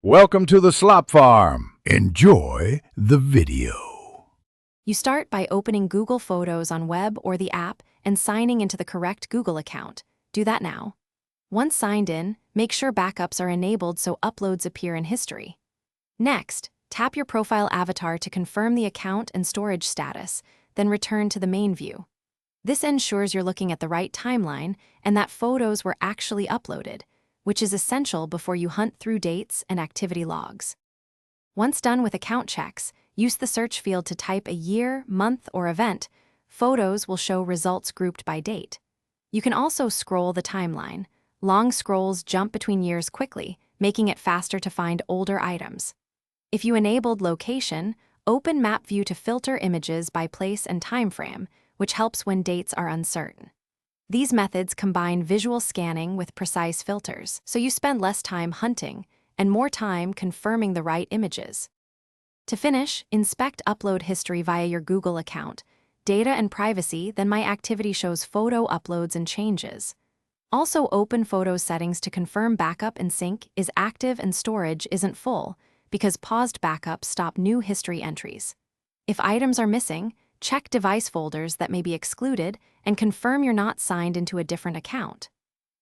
Welcome to the Slop Farm. Enjoy the video. You start by opening Google Photos on web or the app and signing into the correct Google account. Do that now. Once signed in, make sure backups are enabled so uploads appear in history. Next, tap your profile avatar to confirm the account and storage status, then return to the main view. This ensures you're looking at the right timeline and that photos were actually uploaded, which is essential before you hunt through dates and activity logs. Once done with account checks, use the search field to type a year, month, or event. Photos will show results grouped by date. You can also scroll the timeline. Long scrolls jump between years quickly, making it faster to find older items. If you enabled location, open Map View to filter images by place and time frame, which helps when dates are uncertain. These methods combine visual scanning with precise filters, so you spend less time hunting and more time confirming the right images. To finish, inspect upload history via your Google account. Data and privacy, then My Activity shows photo uploads and changes. Also, open Photos settings to confirm backup and sync is active and storage isn't full, because paused backups stop new history entries. If items are missing, check device folders that may be excluded and confirm you're not signed into a different account.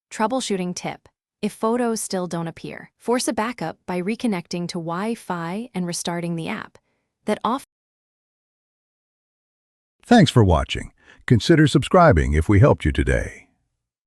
Troubleshooting tip: if photos still don't appear, force a backup by reconnecting to Wi-Fi and restarting the app. Thanks for watching. Consider subscribing if we helped you today.